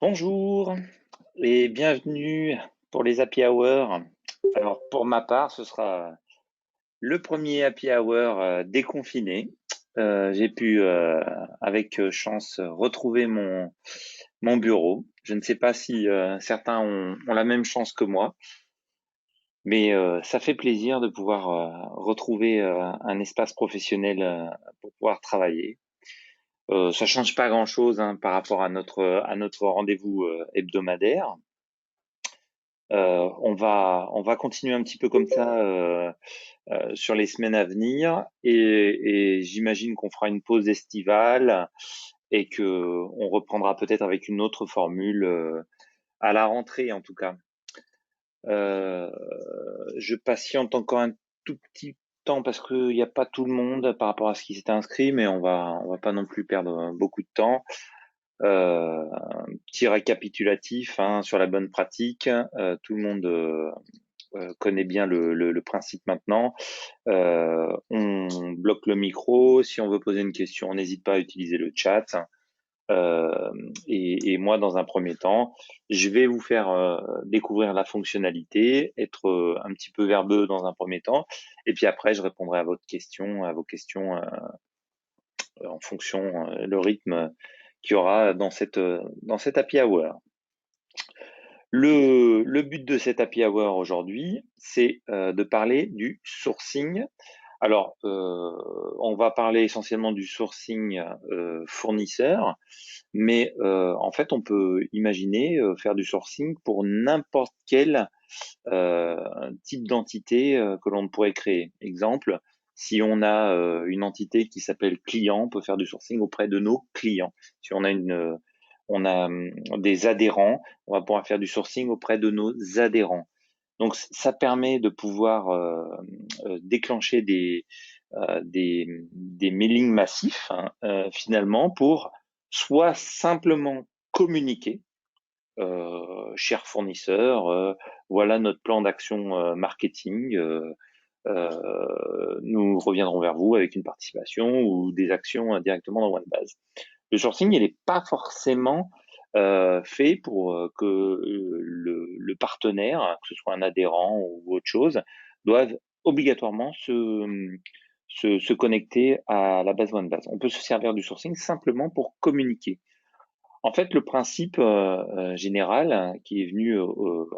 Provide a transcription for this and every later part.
Bonjour et bienvenue pour les Happy Hours. Alors pour ma part, ce sera le premier Happy Hour déconfiné. J'ai pu, avec chance, retrouver mon bureau. Je ne sais pas si certains ont la même chance que moi, mais ça fait plaisir de pouvoir retrouver un espace professionnel pour pouvoir travailler. Ça change pas grand-chose hein, par rapport à notre rendez-vous hebdomadaire. On va continuer un petit peu comme ça sur les semaines à venir et j'imagine qu'on fera une pause estivale et que on reprendra peut-être avec une autre formule à la rentrée en tout cas. Euh, je patiente encore un tout petit temps parce qu'il n'y a pas tout le monde par rapport à ce qui s'est inscrit, mais on va pas non plus perdre beaucoup de temps. Un petit récapitulatif hein, sur la bonne pratique. Tout le monde connaît bien le principe maintenant. On bloque le micro. Si on veut poser une question, on n'hésite pas à utiliser le chat. Euh, et moi, dans un premier temps, je vais vous faire découvrir la fonctionnalité, être un petit peu verbeux dans un premier temps, et puis après, je répondrai à vos questions en fonction le rythme qu'il y aura dans cette happy hour. Le but de cet happy hour aujourd'hui, c'est de parler du sourcing. Alors, on va parler essentiellement du sourcing fournisseur, mais en fait, on peut imaginer faire du sourcing pour n'importe quel type d'entité que l'on pourrait créer. Exemple, si on a une entité qui s'appelle client, on peut faire du sourcing auprès de nos clients. Si on a des adhérents, on va pouvoir faire du sourcing auprès de nos adhérents. Donc ça permet de pouvoir déclencher des mailings massifs hein, finalement pour soit simplement communiquer, cher fournisseur, voilà notre plan d'action marketing. Nous reviendrons vers vous avec une participation ou des actions directement dans OneBase. Le sourcing, il n'est pas forcément fait pour que le partenaire, que ce soit un adhérent ou autre chose, doive obligatoirement se connecter à la base OneBase. On peut se servir du sourcing simplement pour communiquer. En fait, le principe général qui est venu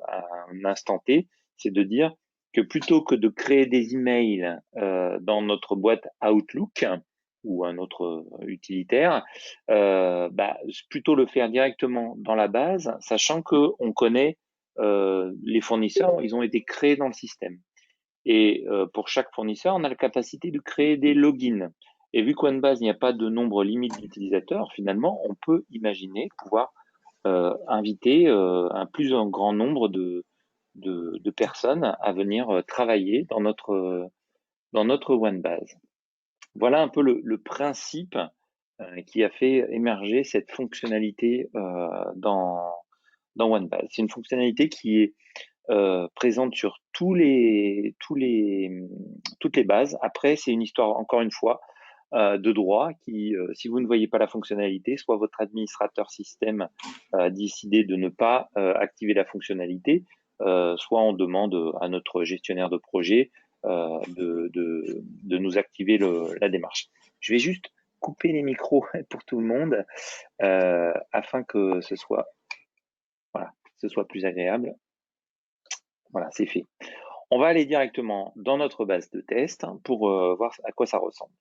à un instant T, c'est de dire que plutôt que de créer des emails dans notre boîte Outlook ou un autre utilitaire, plutôt le faire directement dans la base, sachant que on connaît les fournisseurs, ils ont été créés dans le système. Et pour chaque fournisseur, on a la capacité de créer des logins. Et vu qu'OneBase, il n'y a pas de nombre limite d'utilisateurs, finalement, on peut imaginer pouvoir inviter un plus grand nombre de personnes à venir travailler dans notre OneBase. Voilà un peu le principe qui a fait émerger cette fonctionnalité dans OneBase. C'est une fonctionnalité qui est présente sur toutes les bases. Après, c'est une histoire, encore une fois, de droit qui, si vous ne voyez pas la fonctionnalité, soit votre administrateur système a décidé de ne pas activer la fonctionnalité, soit on demande à notre gestionnaire de projet de nous activer la démarche. Je vais juste couper les micros pour tout le monde afin que ce soit plus agréable. Voilà, c'est fait. On va aller directement dans notre base de test pour voir à quoi ça ressemble.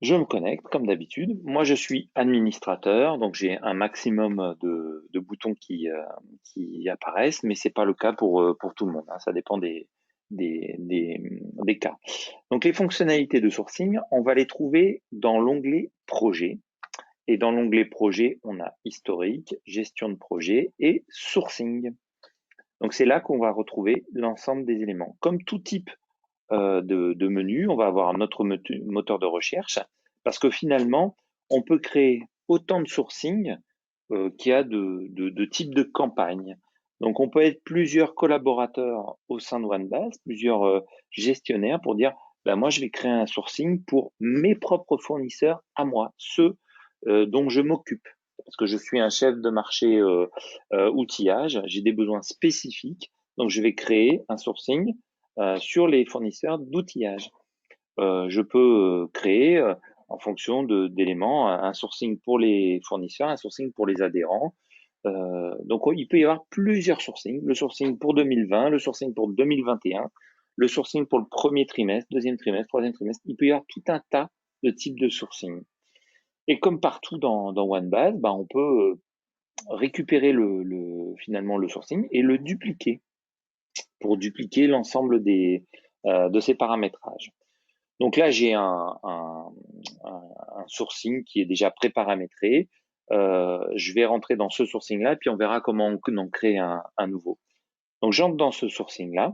Je me connecte comme d'habitude. Moi, je suis administrateur, donc j'ai un maximum de boutons qui apparaissent, mais c'est pas le cas pour tout le monde. Hein. Ça dépend des cas. Donc, les fonctionnalités de sourcing, on va les trouver dans l'onglet Projet. Et dans l'onglet Projet, on a Historique, Gestion de projet et Sourcing. Donc, c'est là qu'on va retrouver l'ensemble des éléments. Comme tout type de menu, on va avoir notre moteur de recherche, parce que finalement, on peut créer autant de sourcing qu'il y a de types de campagnes. Donc, on peut être plusieurs collaborateurs au sein de OneBase, plusieurs gestionnaires pour dire, moi, je vais créer un sourcing pour mes propres fournisseurs à moi, ceux dont je m'occupe. parce que je suis un chef de marché outillage, j'ai des besoins spécifiques, donc je vais créer un sourcing sur les fournisseurs d'outillage. Je peux créer, en fonction d'éléments, un sourcing pour les fournisseurs, un sourcing pour les adhérents. Donc, il peut y avoir plusieurs sourcings. Le sourcing pour 2020, le sourcing pour 2021, le sourcing pour le premier trimestre, deuxième trimestre, troisième trimestre. Il peut y avoir tout un tas de types de sourcing. Et comme partout dans OneBase, bah, on peut récupérer finalement le sourcing et le dupliquer pour dupliquer l'ensemble de ces paramétrages. Donc là, j'ai un sourcing qui est déjà pré-paramétré. Je vais rentrer dans ce sourcing-là, puis on verra comment on en crée un nouveau. Donc j'entre dans ce sourcing-là.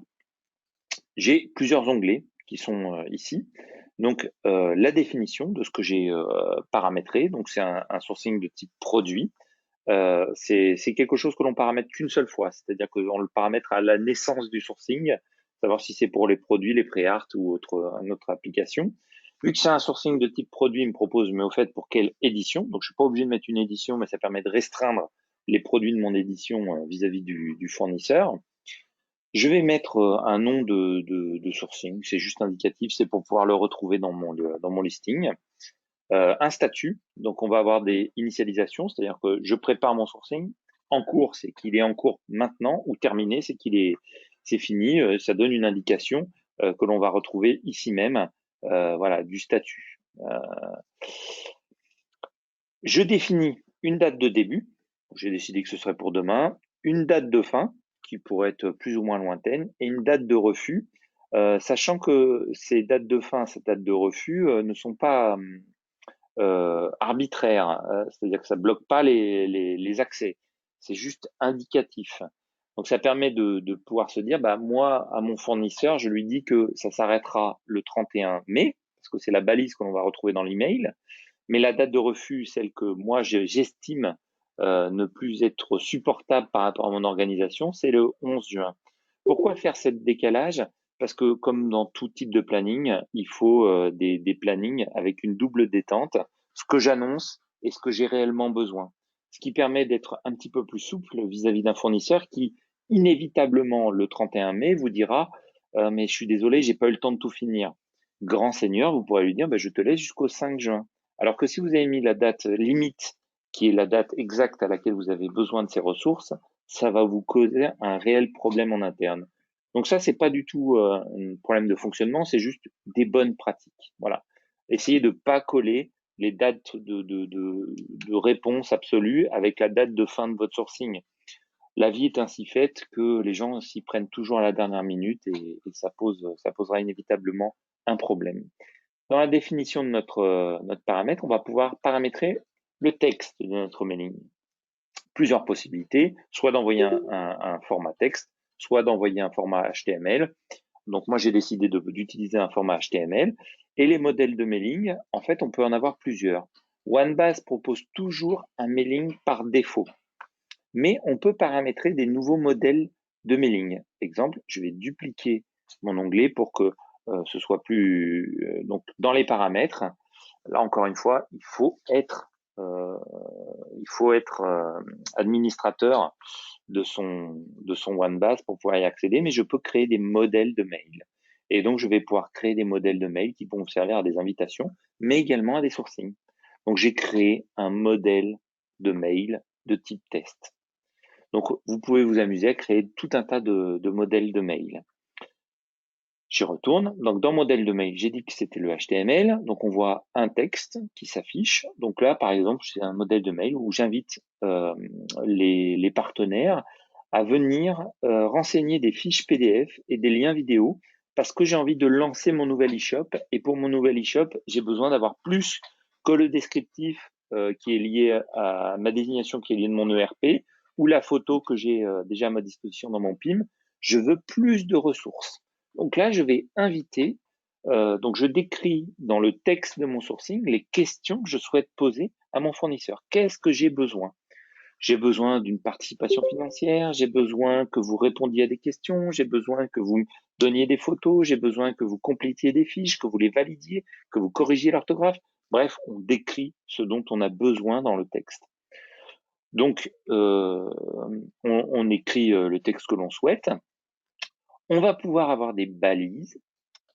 J'ai plusieurs onglets qui sont ici. Donc la définition de ce que j'ai paramétré. Donc c'est un sourcing de type produit. C'est quelque chose que l'on paramètre qu'une seule fois, c'est-à-dire qu'on le paramètre à la naissance du sourcing, savoir si c'est pour les produits, les pré-art ou une autre application. Vu que c'est un sourcing de type produit, il me propose, mais au fait, pour quelle édition? Donc, je suis pas obligé de mettre une édition, mais ça permet de restreindre les produits de mon édition vis-à-vis du fournisseur. Je vais mettre un nom de sourcing, c'est juste indicatif, c'est pour pouvoir le retrouver dans mon listing. Un statut, donc on va avoir des initialisations, c'est-à-dire que je prépare mon sourcing. En cours, c'est qu'il est en cours maintenant, ou terminé, c'est fini. Ça donne une indication que l'on va retrouver ici même, voilà, du statut. Je définis une date de début. J'ai décidé que ce serait pour demain. Une date de fin, qui pourrait être plus ou moins lointaine, et une date de refus, sachant que ces dates de fin, ces dates de refus ne sont pas arbitraire, c'est-à-dire que ça bloque pas les accès, c'est juste indicatif. Donc ça permet de pouvoir se dire, bah moi à mon fournisseur, je lui dis que ça s'arrêtera le 31 mai, parce que c'est la balise que l'on va retrouver dans l'email, mais la date de refus, celle que moi j'estime ne plus être supportable par rapport à mon organisation, c'est le 11 juin. Pourquoi faire ce décalage? Parce que comme dans tout type de planning, il faut des plannings avec une double détente, ce que j'annonce et ce que j'ai réellement besoin. Ce qui permet d'être un petit peu plus souple vis-à-vis d'un fournisseur qui, inévitablement, le 31 mai, vous dira mais je suis désolé, j'ai pas eu le temps de tout finir. Grand seigneur, vous pourrez lui dire je te laisse jusqu'au 5 juin. Alors que si vous avez mis la date limite, qui est la date exacte à laquelle vous avez besoin de ces ressources, ça va vous causer un réel problème en interne. Donc ça, c'est pas du tout un problème de fonctionnement, c'est juste des bonnes pratiques. Voilà. Essayez de pas coller les dates de réponse absolue avec la date de fin de votre sourcing. La vie est ainsi faite que les gens s'y prennent toujours à la dernière minute et ça posera inévitablement un problème. Dans la définition de notre paramètre, on va pouvoir paramétrer le texte de notre mailing. Plusieurs possibilités, soit d'envoyer un format texte, soit d'envoyer un format HTML. Donc moi j'ai décidé d'utiliser un format HTML. Et les modèles de mailing, en fait on peut en avoir plusieurs. OneBase propose toujours un mailing par défaut, mais on peut paramétrer des nouveaux modèles de mailing. Exemple, je vais dupliquer mon onglet pour que ce soit plus donc dans les paramètres. Là encore une fois, il faut être administrateur de son OneBase pour pouvoir y accéder, mais je peux créer des modèles de mail. Et donc, je vais pouvoir créer des modèles de mail qui vont me servir à des invitations, mais également à des sourcings. Donc, j'ai créé un modèle de mail de type test. Donc, vous pouvez vous amuser à créer tout un tas de modèles de mail. J'y retourne. Donc, dans modèle de mail, j'ai dit que c'était le HTML. Donc, on voit un texte qui s'affiche. Donc là, par exemple, c'est un modèle de mail où j'invite les partenaires à venir renseigner des fiches PDF et des liens vidéo parce que j'ai envie de lancer mon nouvel e-shop. Et pour mon nouvel e-shop, j'ai besoin d'avoir plus que le descriptif qui est lié à ma désignation, qui est liée de mon ERP, ou la photo que j'ai déjà à ma disposition dans mon PIM. Je veux plus de ressources. Donc là, je vais inviter, donc je décris dans le texte de mon sourcing les questions que je souhaite poser à mon fournisseur. Qu'est-ce que j'ai besoin? J'ai besoin d'une participation financière, j'ai besoin que vous répondiez à des questions, j'ai besoin que vous me donniez des photos, j'ai besoin que vous complétiez des fiches, que vous les validiez, que vous corrigiez l'orthographe. Bref, on décrit ce dont on a besoin dans le texte. Donc, on écrit le texte que l'on souhaite. On va pouvoir avoir des balises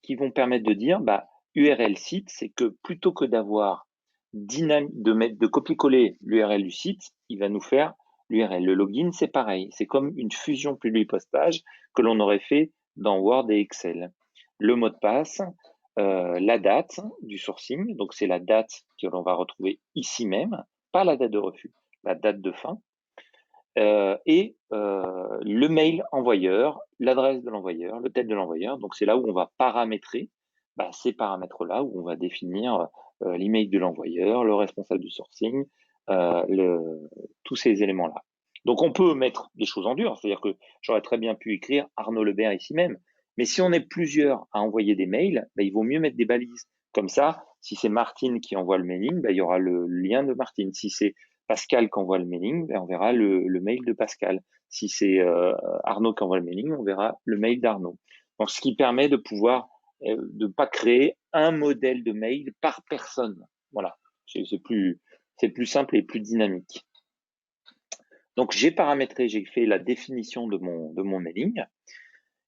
qui vont permettre de dire, bah, URL site, c'est que plutôt que d'avoir de copier-coller l'URL du site, il va nous faire l'URL. Le login, c'est pareil. C'est comme une fusion public-post-page que l'on aurait fait dans Word et Excel. Le mot de passe, la date du sourcing, donc c'est la date que l'on va retrouver ici même, pas la date de refus, la date de fin, et le mail envoyeur, l'adresse de l'envoyeur, le tête de l'envoyeur. Donc c'est là où on va paramétrer ces paramètres-là, où on va définir l'email de l'envoyeur, le responsable du sourcing, tous ces éléments-là. Donc on peut mettre des choses en dur, c'est-à-dire que j'aurais très bien pu écrire Arnaud Lebert ici même, mais si on est plusieurs à envoyer des mails, il vaut mieux mettre des balises. Comme ça, si c'est Martine qui envoie le mailing, il y aura le lien de Martine. Si c'est Pascal qui envoie le mailing, on verra le mail de Pascal. Si c'est Arnaud qui envoie le mailing, on verra le mail d'Arnaud. Donc, ce qui permet de pouvoir de pas créer un modèle de mail par personne. Voilà, c'est plus simple et plus dynamique. Donc, j'ai paramétré, j'ai fait la définition de mon mailing.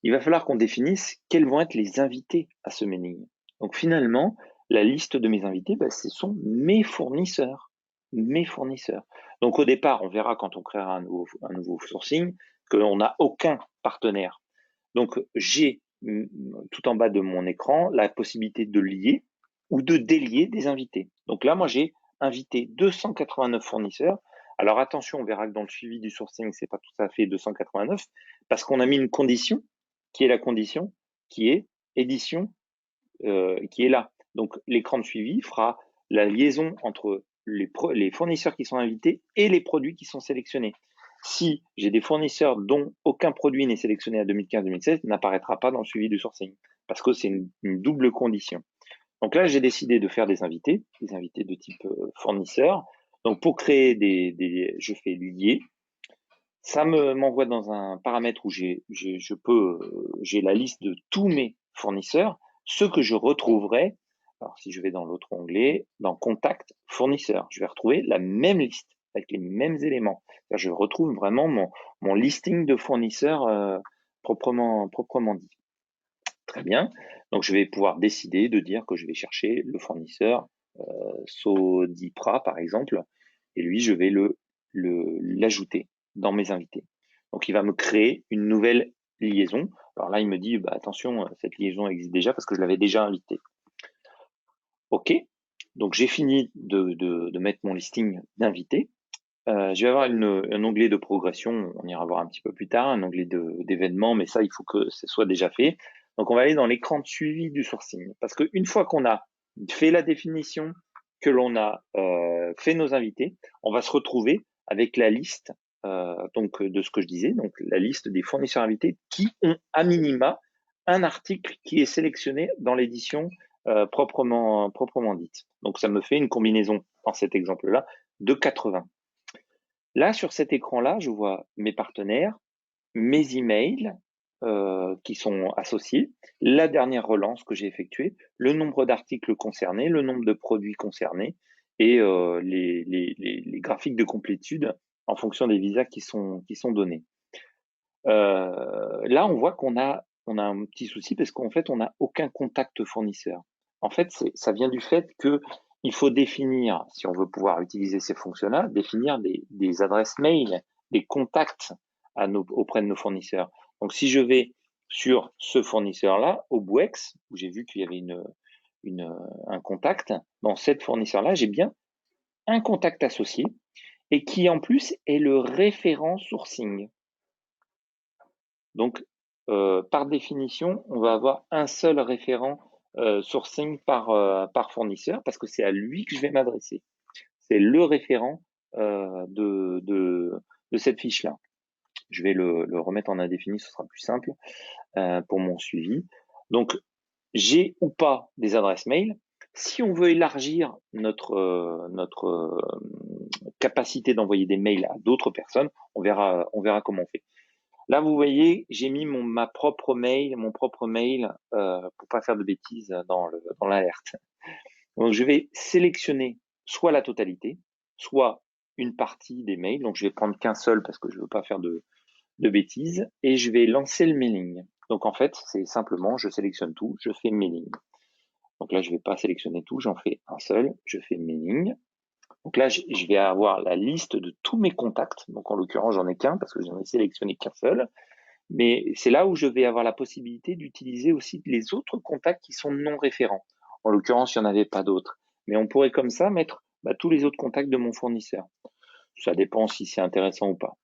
Il va falloir qu'on définisse quels vont être les invités à ce mailing. Donc, finalement, la liste de mes invités, ce sont mes fournisseurs. Mes fournisseurs. Donc, au départ, on verra quand on créera un nouveau sourcing qu'on n'a aucun partenaire. Donc, j'ai tout en bas de mon écran la possibilité de lier ou de délier des invités. Donc là, moi, j'ai invité 289 fournisseurs. Alors attention, on verra que dans le suivi du sourcing, c'est pas tout à fait 289 parce qu'on a mis une condition qui est la condition qui est édition qui est là. Donc l'écran de suivi fera la liaison entre les fournisseurs qui sont invités et les produits qui sont sélectionnés. Si j'ai des fournisseurs dont aucun produit n'est sélectionné à 2015-2016, n'apparaîtra pas dans le suivi du sourcing parce que c'est une double condition. Donc là, j'ai décidé de faire des invités de type fournisseur. Donc pour créer je fais lier. Ça m'envoie dans un paramètre où j'ai la liste de tous mes fournisseurs, ceux que je retrouverai. Alors si je vais dans l'autre onglet, dans Contact fournisseur, je vais retrouver la même liste avec les mêmes éléments. Je retrouve vraiment mon listing de fournisseurs proprement dit. Très bien. Donc je vais pouvoir décider de dire que je vais chercher le fournisseur Sodipra par exemple, et lui je vais l'ajouter dans mes invités. Donc il va me créer une nouvelle liaison. Alors là il me dit attention, cette liaison existe déjà parce que je l'avais déjà invité. Ok, donc j'ai fini de mettre mon listing d'invités. Je vais avoir un onglet de progression, on ira voir un petit peu plus tard, un onglet d'événements, mais ça, il faut que ce soit déjà fait. Donc, on va aller dans l'écran de suivi du sourcing. Parce qu'une fois qu'on a fait la définition, que l'on a fait nos invités, on va se retrouver avec la liste donc de ce que je disais, donc la liste des fournisseurs invités qui ont à minima un article qui est sélectionné dans l'édition proprement dite. Donc, ça me fait une combinaison, dans cet exemple-là, de 80. Là, sur cet écran-là, je vois mes partenaires, mes emails qui sont associés, la dernière relance que j'ai effectuée, le nombre d'articles concernés, le nombre de produits concernés et les graphiques de complétude en fonction des visas qui sont donnés. Là, on voit qu'on a un petit souci parce qu'en fait, on n'a aucun contact fournisseur. En fait, ça vient du fait que il faut définir, si on veut pouvoir utiliser ces fonctions-là, définir des adresses mail, des contacts auprès de nos fournisseurs. Donc, si je vais sur ce fournisseur-là, au Bouex, où j'ai vu qu'il y avait un contact, dans cette fournisseur-là, j'ai bien un contact associé et qui en plus est le référent sourcing. Donc, par définition, on va avoir un seul référent sourcing par fournisseur parce que c'est à lui que je vais m'adresser. C'est le référent de cette fiche-là. Je vais le remettre en indéfini, ce sera plus simple pour mon suivi. Donc, j'ai ou pas des adresses mail. Si on veut élargir notre capacité d'envoyer des mails à d'autres personnes, on verra comment on fait. Là, vous voyez, j'ai mis mon propre mail pour pas faire de bêtises dans l'alerte. Donc, je vais sélectionner soit la totalité, soit une partie des mails. Donc, je vais prendre qu'un seul parce que je ne veux pas faire de bêtises et je vais lancer le mailing. Donc, en fait, c'est simplement, je sélectionne tout, je fais mailing. Donc là, je ne vais pas sélectionner tout, j'en fais un seul, je fais mailing. Donc là, je vais avoir la liste de tous mes contacts. Donc, en l'occurrence, j'en ai qu'un parce que j'en ai sélectionné qu'un seul. Mais c'est là où je vais avoir la possibilité d'utiliser aussi les autres contacts qui sont non référents. En l'occurrence, il n'y en avait pas d'autres. Mais on pourrait comme ça mettre tous les autres contacts de mon fournisseur. Ça dépend si c'est intéressant ou pas.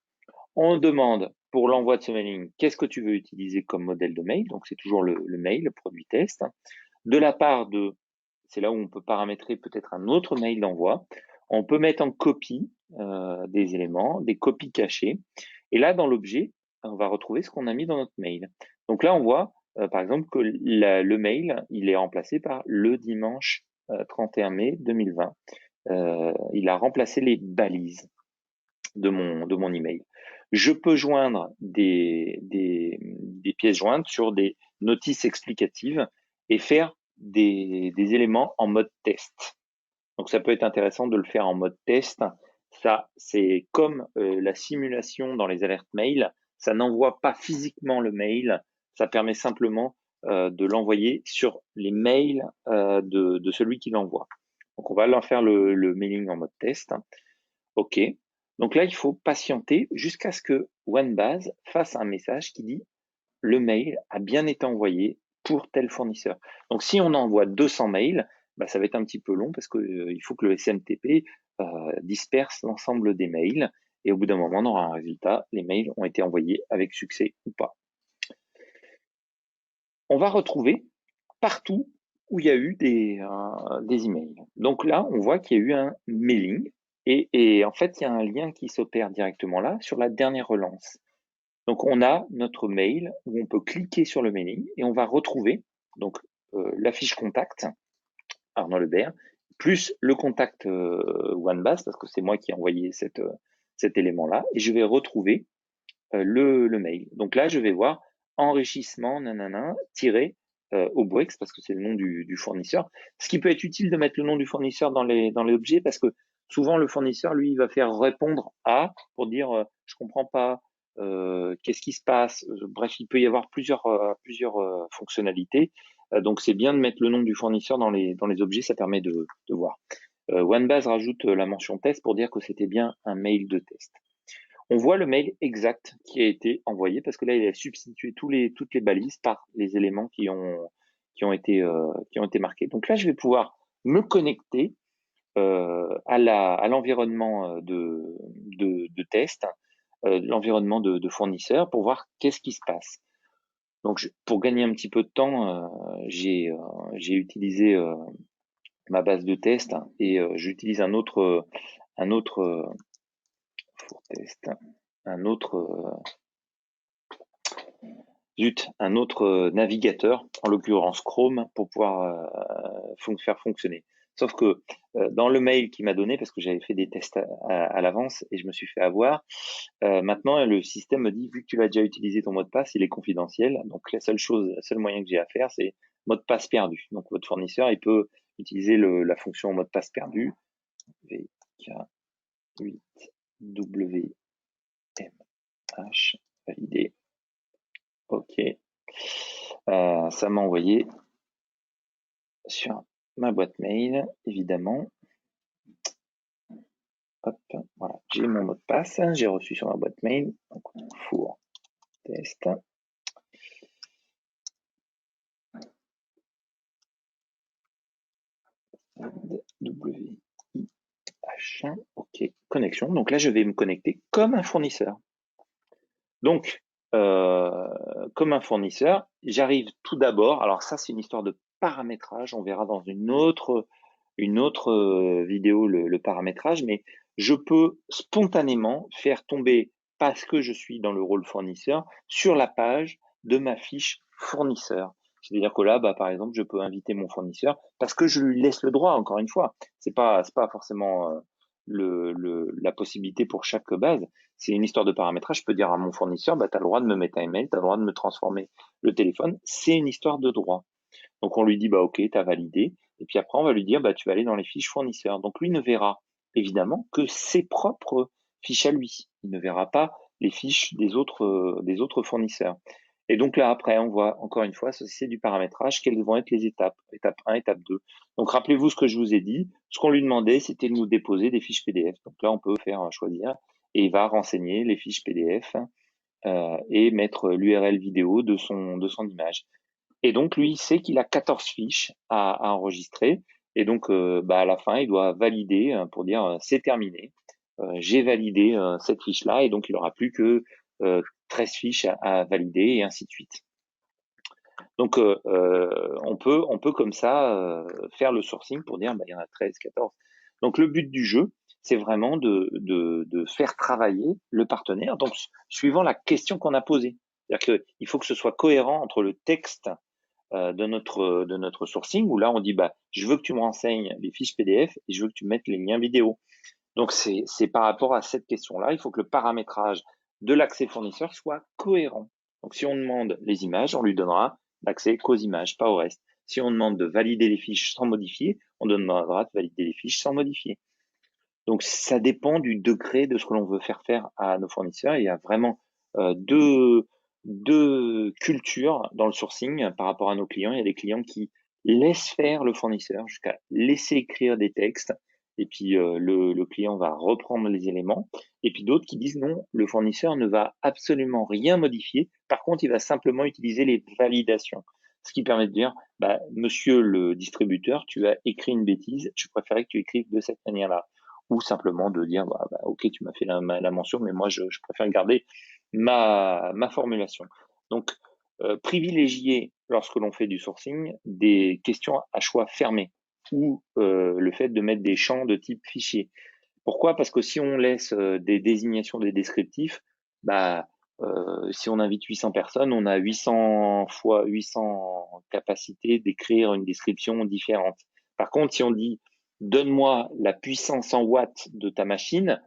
On demande pour l'envoi de ce mailing, qu'est-ce que tu veux utiliser comme modèle de mail? Donc c'est toujours le mail, le produit test. De la part de, c'est là où on peut paramétrer peut-être un autre mail d'envoi. On peut mettre en copie des éléments, des copies cachées. Et là, dans l'objet, on va retrouver ce qu'on a mis dans notre mail. Donc là, on voit, par exemple, que le mail, il est remplacé par le dimanche 31 mai 2020. Il a remplacé les balises de mon email. Je peux joindre des pièces jointes sur des notices explicatives et faire des éléments en mode test. Donc ça peut être intéressant de le faire en mode test. Ça, c'est comme la simulation dans les alertes mail. Ça n'envoie pas physiquement le mail. Ça permet simplement de l'envoyer sur les mails de celui qui l'envoie. Donc on va leur faire le mailing en mode test. OK. Donc là, il faut patienter jusqu'à ce que OneBase fasse un message qui dit le mail a bien été envoyé pour tel fournisseur. Donc si on envoie 200 mails, ça va être un petit peu long parce qu'il faut que le SMTP disperse l'ensemble des mails et au bout d'un moment, on aura un résultat. Les mails ont été envoyés avec succès ou pas. On va retrouver partout où il y a eu des emails. Donc là, on voit qu'il y a eu un mailing et en fait, il y a un lien qui s'opère directement là sur la dernière relance. Donc, on a notre mail où on peut cliquer sur le mailing et on va retrouver donc la fiche contact Arnaud Lebert plus le contact OneBase parce que c'est moi qui ai envoyé cet élément-là et je vais retrouver le mail. Donc là, je vais voir enrichissement nanana tiré au Brex parce que c'est le nom du fournisseur. Ce qui peut être utile de mettre le nom du fournisseur dans les objets parce que souvent le fournisseur lui il va faire répondre à pour dire je comprends pas qu'est-ce qui se passe. Bref, il peut y avoir plusieurs fonctionnalités. Donc c'est bien de mettre le nom du fournisseur dans les objets, ça permet de voir. OneBase rajoute la mention test pour dire que c'était bien un mail de test. On voit le mail exact qui a été envoyé parce que là, il a substitué toutes les balises par les éléments qui ont été marqués. Donc là, je vais pouvoir me connecter à l'environnement de test, l'environnement de fournisseur pour voir qu'est-ce qui se passe. Donc, pour gagner un petit peu de temps, j'ai utilisé ma base de test et j'utilise un autre pour test, un autre navigateur, en l'occurrence Chrome, pour pouvoir faire fonctionner. Sauf que dans le mail qu'il m'a donné, parce que j'avais fait des tests à l'avance et je me suis fait avoir, maintenant le système me dit, vu que tu as déjà utilisé ton mot de passe, il est confidentiel. Donc le seul moyen que j'ai à faire, c'est mot de passe perdu. Donc votre fournisseur, il peut utiliser la fonction mot de passe perdu, VK8WMH, validé. OK. Ça m'a envoyé sur ma boîte mail, évidemment. Hop, voilà, j'ai mon mot de passe, j'ai reçu sur ma boîte mail. Donc, four test. WIH. OK, connexion. Donc là, je vais me connecter comme un fournisseur. Donc, comme un fournisseur, j'arrive tout d'abord. Alors ça, c'est une histoire de paramétrage. On verra dans une autre vidéo le paramétrage, mais je peux spontanément faire tomber, parce que je suis dans le rôle fournisseur, sur la page de ma fiche fournisseur. C'est-à-dire que là, par exemple, je peux inviter mon fournisseur parce que je lui laisse le droit, encore une fois. C'est pas forcément la possibilité pour chaque base. C'est une histoire de paramétrage. Je peux dire à mon fournisseur, tu as le droit de me mettre un email, tu as le droit de me transformer le téléphone. C'est une histoire de droit. Donc on lui dit OK, tu as validé. Et puis après, on va lui dire tu vas aller dans les fiches fournisseurs. Donc lui ne verra évidemment que ses propres fiches à lui. Il ne verra pas les fiches des autres fournisseurs. Et donc là, après, on voit encore une fois, c'est du paramétrage, quelles vont être les étapes, étape 1, étape 2. Donc rappelez-vous ce que je vous ai dit, ce qu'on lui demandait, c'était de nous déposer des fiches PDF. Donc là, on peut faire choisir, et il va renseigner les fiches PDF et mettre l'URL vidéo de son image. Et donc, lui, il sait qu'il a 14 fiches à enregistrer. Et donc, à la fin, il doit valider pour dire c'est terminé. J'ai validé cette fiche-là. Et donc, il n'aura plus que 13 fiches à valider et ainsi de suite. Donc, on peut comme ça faire le sourcing pour dire il y en a 13, 14. Donc, le but du jeu, c'est vraiment de faire travailler le partenaire, donc suivant la question qu'on a posée. C'est-à-dire qu'il faut que ce soit cohérent entre le texte de notre sourcing, où là on dit je veux que tu me renseignes les fiches PDF et je veux que tu mettes les liens vidéo. Donc c'est par rapport à cette question-là, il faut que le paramétrage de l'accès fournisseur soit cohérent. Donc si on demande les images, on lui donnera l'accès qu'aux images, pas au reste. Si on demande de valider les fiches sans modifier, on demandera de valider les fiches sans modifier. Donc ça dépend du degré de ce que l'on veut faire à nos fournisseurs. Il y a vraiment deux cultures dans le sourcing par rapport à nos clients. Il y a des clients qui laissent faire le fournisseur jusqu'à laisser écrire des textes et puis le client va reprendre les éléments. Et puis d'autres qui disent non, le fournisseur ne va absolument rien modifier. Par contre, il va simplement utiliser les validations. Ce qui permet de dire, monsieur le distributeur, tu as écrit une bêtise, je préférais que tu écrives de cette manière-là. Ou simplement de dire, ok, tu m'as fait la mention, mais moi, je préfère garder ma formulation. Donc, privilégier, lorsque l'on fait du sourcing, des questions à choix fermé ou le fait de mettre des champs de type fichier. Pourquoi? Parce que si on laisse des désignations, des descriptifs, si on invite 800 personnes, on a 800 fois 800 capacités d'écrire une description différente. Par contre, si on dit donne-moi la puissance en watts de ta machine,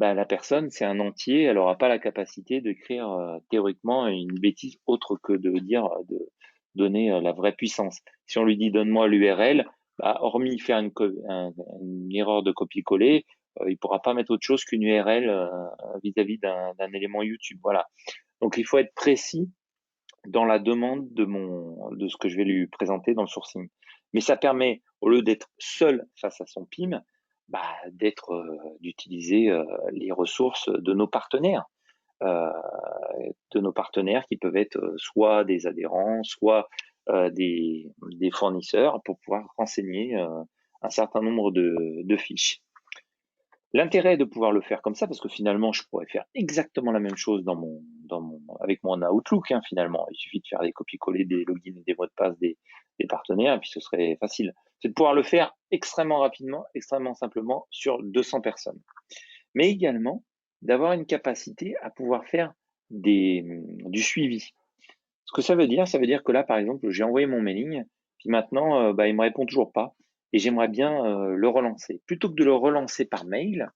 la personne, c'est un entier, elle n'aura pas la capacité d'écrire théoriquement une bêtise autre que de dire, de donner la vraie puissance. Si on lui dit donne-moi l'URL, hormis faire une erreur de copier-coller, il pourra pas mettre autre chose qu'une URL vis-à-vis d'un élément YouTube. Voilà. Donc il faut être précis dans la demande de ce que je vais lui présenter dans le sourcing. Mais ça permet, au lieu d'être seul face à son PIM, d'utiliser les ressources de nos partenaires. Qui peuvent être soit des adhérents, soit des fournisseurs pour pouvoir renseigner un certain nombre de fiches. L'intérêt de pouvoir le faire comme ça, parce que finalement, je pourrais faire exactement la même chose avec mon Outlook, finalement. Il suffit de faire des copier-coller des logins et des mots de passe des partenaires, et puis ce serait facile. C'est de pouvoir le faire extrêmement rapidement, extrêmement simplement sur 200 personnes. Mais également, d'avoir une capacité à pouvoir faire du suivi. Ce que ça veut dire que là, par exemple, j'ai envoyé mon mailing, puis maintenant, il me répond toujours pas, et j'aimerais bien le relancer. Plutôt que de le relancer par mail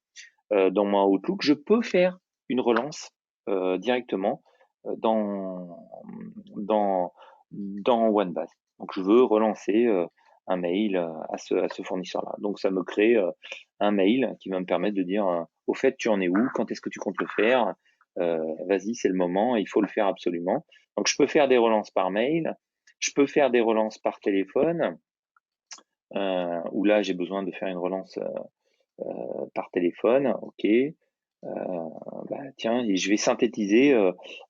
dans mon Outlook, je peux faire une relance directement dans OneBase. Donc, je veux relancer un mail à ce fournisseur-là. Donc, ça me crée un mail qui va me permettre de dire au fait, tu en es où? Quand est-ce que tu comptes le faire? Vas-y, c'est le moment, il faut le faire absolument. Donc, je peux faire des relances par mail, je peux faire des relances par téléphone, où là, j'ai besoin de faire une relance par téléphone, ok. Tiens, et je vais synthétiser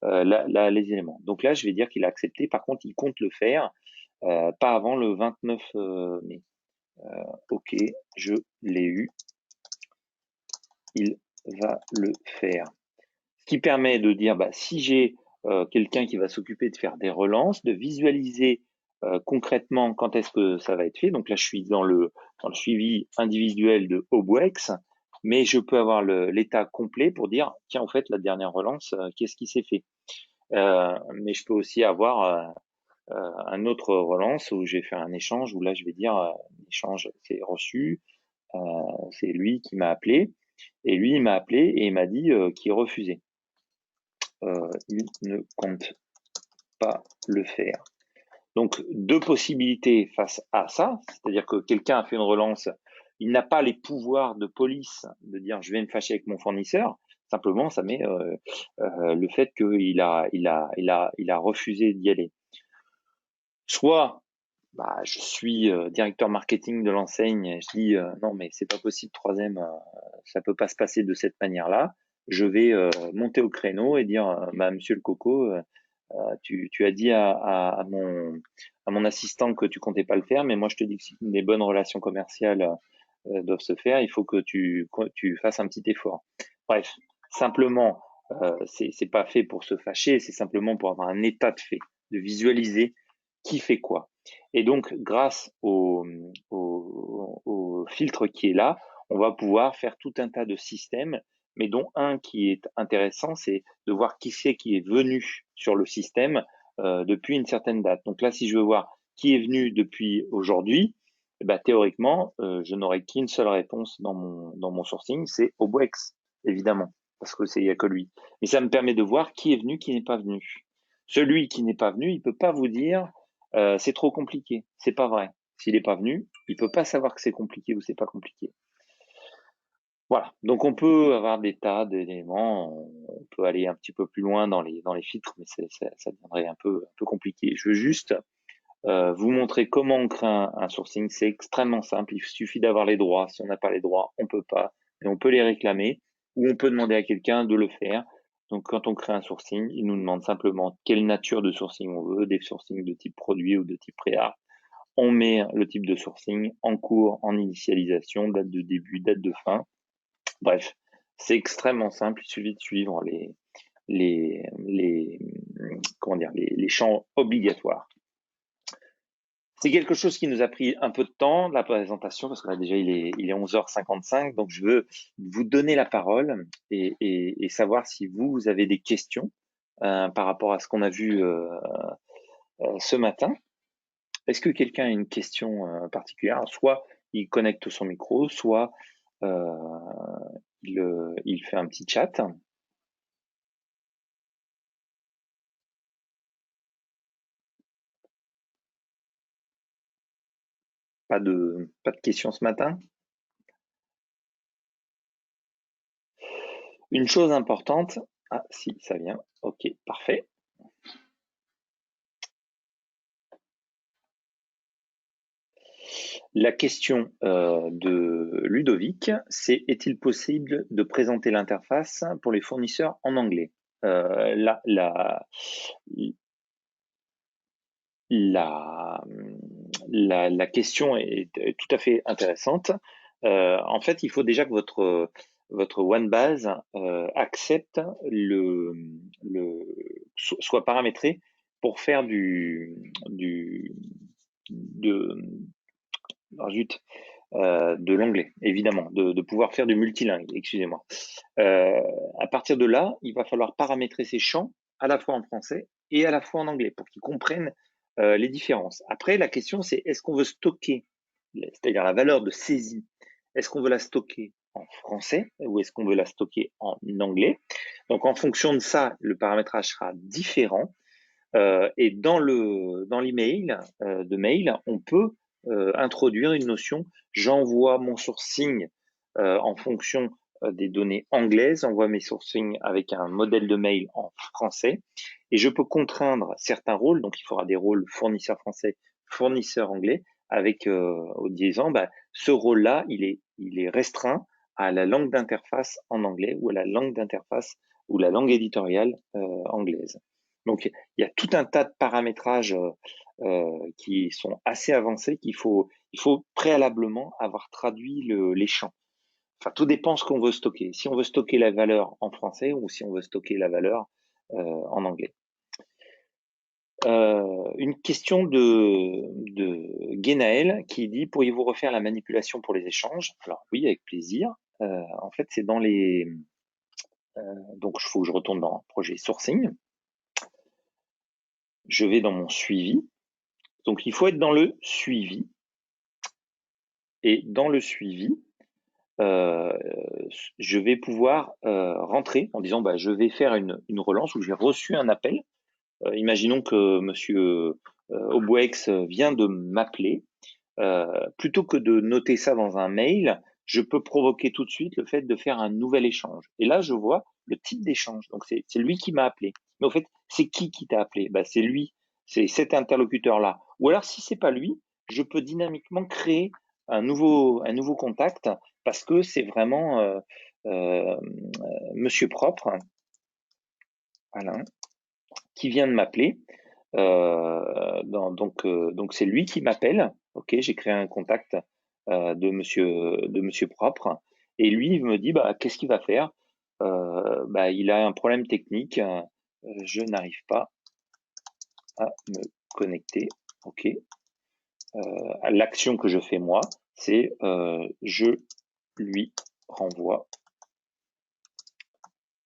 les éléments. Donc là, je vais dire qu'il a accepté. Par contre, il compte le faire, pas avant le 29 mai. Ok, je l'ai eu. Il va le faire. Ce qui permet de dire, si j'ai quelqu'un qui va s'occuper de faire des relances, de visualiser concrètement quand est-ce que ça va être fait. Donc là, je suis dans le suivi individuel de Obwex, mais je peux avoir l'état complet pour dire, tiens, en fait, la dernière relance, qu'est-ce qui s'est fait? Mais je peux aussi avoir un autre relance où je vais faire un échange, où là, je vais dire, l'échange, c'est reçu, c'est lui qui m'a appelé, et lui, il m'a appelé et il m'a dit qu'il refusait. Il ne compte pas le faire. Donc, deux possibilités face à ça, c'est-à-dire que quelqu'un a fait une relance il n'a pas les pouvoirs de police de dire je vais me fâcher avec mon fournisseur. Simplement, ça met le fait qu'il a refusé d'y aller. Soit je suis directeur marketing de l'enseigne, je dis non mais c'est pas possible, troisième, ça peut pas se passer de cette manière-là. Je vais monter au créneau et dire monsieur le coco, tu as dit à mon assistant que tu comptais pas le faire, mais moi je te dis que si des bonnes relations commerciales doivent se faire, il faut que tu fasses un petit effort. Bref, simplement, c'est pas fait pour se fâcher, c'est simplement pour avoir un état de fait, de visualiser qui fait quoi. Et donc, grâce au filtre qui est là, on va pouvoir faire tout un tas de systèmes, mais dont un qui est intéressant, c'est de voir qui c'est qui est venu sur le système depuis une certaine date. Donc là, si je veux voir qui est venu depuis aujourd'hui, théoriquement, je n'aurai qu'une seule réponse dans mon sourcing, c'est Obwex, évidemment, parce que il y a que lui. Mais ça me permet de voir qui est venu, qui n'est pas venu. Celui qui n'est pas venu, il peut pas vous dire c'est trop compliqué. C'est pas vrai. S'il n'est pas venu, il peut pas savoir que c'est compliqué ou c'est pas compliqué. Voilà. Donc on peut avoir des tas d'éléments. On peut aller un petit peu plus loin dans les filtres, mais ça deviendrait un peu compliqué. Je veux juste vous montrer comment on crée un sourcing. C'est extrêmement simple. Il suffit d'avoir les droits. Si on n'a pas les droits, on peut pas. Mais on peut les réclamer ou on peut demander à quelqu'un de le faire. Donc, quand on crée un sourcing, il nous demande simplement quelle nature de sourcing on veut, des sourcings de type produit ou de type pré-art. On met le type de sourcing en cours, en initialisation, date de début, date de fin. Bref, c'est extrêmement simple. Il suffit de suivre les champs obligatoires. C'est quelque chose qui nous a pris un peu de temps, la présentation, parce que là déjà il est 11h55, donc je veux vous donner la parole et savoir si vous avez des questions par rapport à ce qu'on a vu ce matin. Est-ce que quelqu'un a une question particulière? Soit il connecte son micro, soit il fait un petit chat. Pas de questions ce matin? Une chose importante. Ah si, ça vient. Ok, parfait. La question de Ludovic, c'est est-il possible de présenter l'interface pour les fournisseurs en anglais? La question est tout à fait intéressante. En fait, il faut déjà que votre OneBase accepte soit paramétré pour faire de l'anglais, évidemment, de pouvoir faire du multilingue, excusez-moi. À partir de là, il va falloir paramétrer ces champs à la fois en français et à la fois en anglais pour qu'ils comprennent les différences. Après, la question, c'est est-ce qu'on veut stocker, c'est-à-dire la valeur de saisie, est-ce qu'on veut la stocker en français ou est-ce qu'on veut la stocker en anglais? Donc, en fonction de ça, le paramétrage sera différent. Et dans l'email de mail, on peut introduire une notion. J'envoie mon sourcing en fonction des données anglaises, j'envoie mes sourcings avec un modèle de mail en français, et je peux contraindre certains rôles. Donc, il faudra des rôles fournisseur français, fournisseur anglais, avec au disant, ce rôle-là, il est restreint à la langue d'interface en anglais ou à la langue d'interface ou la langue éditoriale anglaise. Donc, il y a tout un tas de paramétrages qui sont assez avancés il faut préalablement avoir traduit les champs. Enfin, tout dépend ce qu'on veut stocker. Si on veut stocker la valeur en français ou si on veut stocker la valeur en anglais. Une question de Guénaël qui dit pourriez-vous refaire la manipulation pour les échanges? Alors oui, avec plaisir. En fait, c'est dans les donc il faut que je retourne dans projet sourcing. Je vais dans mon suivi. Donc, il faut être dans le suivi. Et dans le suivi, je vais pouvoir rentrer en disant je vais faire une relance où j'ai reçu un appel. Imaginons que monsieur Obwex vient de m'appeler. plutôt que de noter ça dans un mail, je peux provoquer tout de suite le fait de faire un nouvel échange. Et là, je vois le type d'échange. Donc, c'est lui qui m'a appelé. Mais au fait, c'est qui t'a appelé? Bah, c'est lui, c'est cet interlocuteur-là. Ou alors, si c'est pas lui, je peux dynamiquement créer un nouveau contact parce que c'est vraiment Monsieur Propre, Alain, qui vient de m'appeler. Donc c'est lui qui m'appelle. Ok, j'ai créé un contact de Monsieur Propre, et lui il me dit bah qu'est-ce qu'il va faire. Bah il a un problème technique. Je n'arrive pas à me connecter. Ok. L'action que je fais moi, c'est je lui renvoie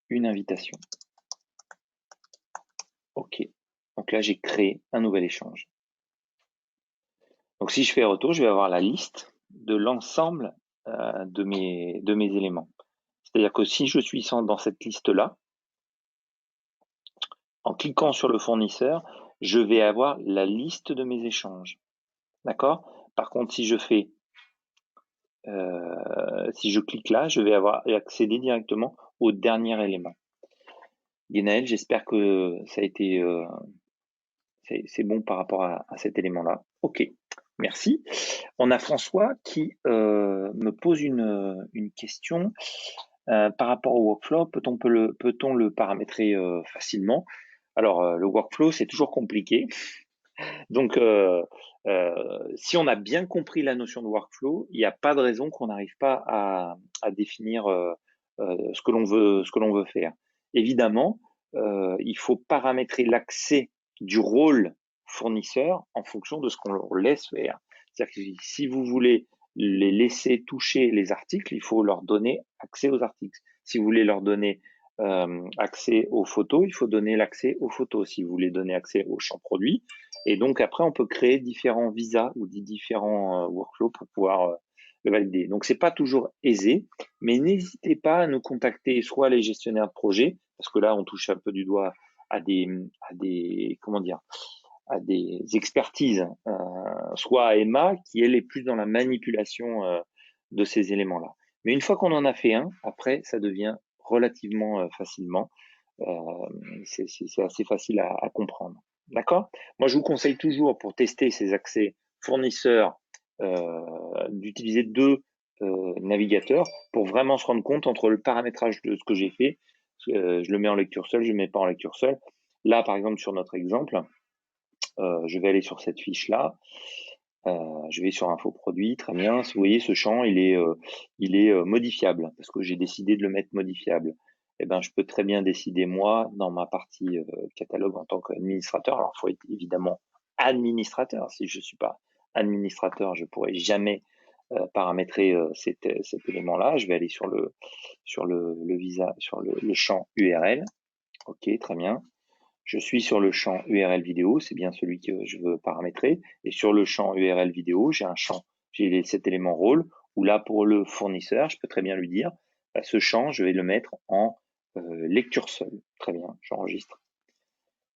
une invitation. Ok. Donc là j'ai créé un nouvel échange. Donc si je fais retour, je vais avoir la liste de l'ensemble de mes éléments. C'est-à-dire que si je suis dans cette liste-là, en cliquant sur le fournisseur, je vais avoir la liste de mes échanges. D'accord? Par contre, si je clique là, je vais avoir accédé directement au dernier élément. Guénaël, j'espère que ça a été c'est bon par rapport à cet élément-là. Ok, merci. On a François qui me pose une question par rapport au workflow. Peut-on le paramétrer facilement? Alors, le workflow, c'est toujours compliqué. Donc, si on a bien compris la notion de workflow, il n'y a pas de raison qu'on n'arrive pas à définir ce que l'on veut faire. Évidemment, il faut paramétrer l'accès du rôle fournisseur en fonction de ce qu'on leur laisse faire. C'est-à-dire que si vous voulez les laisser toucher les articles, il faut leur donner accès aux articles. Si vous voulez leur donner accès aux photos, il faut donner l'accès aux photos. Si vous voulez donner accès aux champs produits, et donc après on peut créer différents visas ou différents workflows pour pouvoir le valider. Donc c'est pas toujours aisé, mais n'hésitez pas à nous contacter, soit les gestionnaires de projet, parce que là on touche un peu du doigt à des comment dire, à des expertises, soit à Emma qui elle est plus dans la manipulation de ces éléments-là. Mais une fois qu'on en a fait un, après ça devient relativement facilement. C'est assez facile à comprendre. D'accord? Moi, je vous conseille toujours, pour tester ces accès fournisseurs, d'utiliser deux navigateurs pour vraiment se rendre compte entre le paramétrage de ce que j'ai fait. Je le mets en lecture seule, je ne le mets pas en lecture seule. Là, par exemple, sur notre exemple, je vais aller sur cette fiche-là. Je vais sur info produit, très bien. Vous voyez, ce champ, il est modifiable parce que j'ai décidé de le mettre modifiable. Eh ben, je peux très bien décider moi dans ma partie catalogue en tant qu'administrateur. Alors, il faut être évidemment administrateur. Si je suis pas administrateur, je pourrais jamais paramétrer cet élément-là. Je vais aller sur le visa, sur le champ URL. Ok, très bien. Je suis sur le champ URL vidéo, c'est bien celui que je veux paramétrer. Et sur le champ URL vidéo, j'ai cet élément rôle, où là, pour le fournisseur, je peux très bien lui dire, ce champ, je vais le mettre en lecture seule. Très bien, j'enregistre.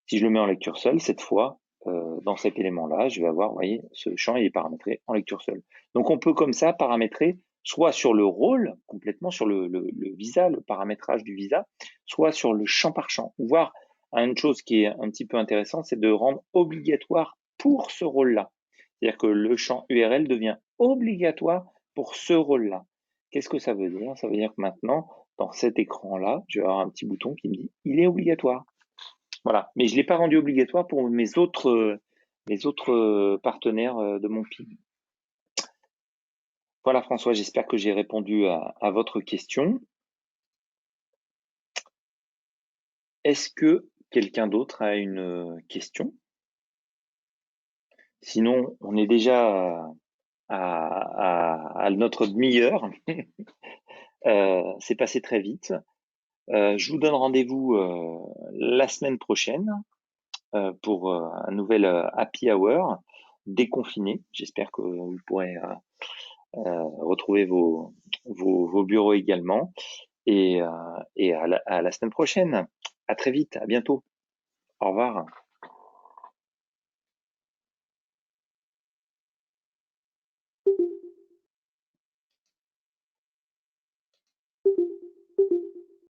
Si je le mets en lecture seule, cette fois, dans cet élément-là, je vais avoir, vous voyez, ce champ, il est paramétré en lecture seule. Donc, on peut comme ça paramétrer soit sur le rôle, complètement sur le visa, le paramétrage du visa, soit sur le champ par champ, voire une chose qui est un petit peu intéressante, c'est de rendre obligatoire pour ce rôle-là. C'est-à-dire que le champ URL devient obligatoire pour ce rôle-là. Qu'est-ce que ça veut dire? Ça veut dire que maintenant, dans cet écran-là, je vais avoir un petit bouton qui me dit « il est obligatoire ». Voilà, mais je ne l'ai pas rendu obligatoire pour mes autres partenaires de mon PIB. Voilà François, j'espère que j'ai répondu à votre question. Est-ce que quelqu'un d'autre a une question? Sinon, on est déjà à notre demi-heure. C'est passé très vite. Je vous donne rendez-vous la semaine prochaine pour un nouvel Happy Hour déconfiné. J'espère que vous pourrez retrouver vos bureaux également. Et à la semaine prochaine. À très vite, à bientôt. Au revoir.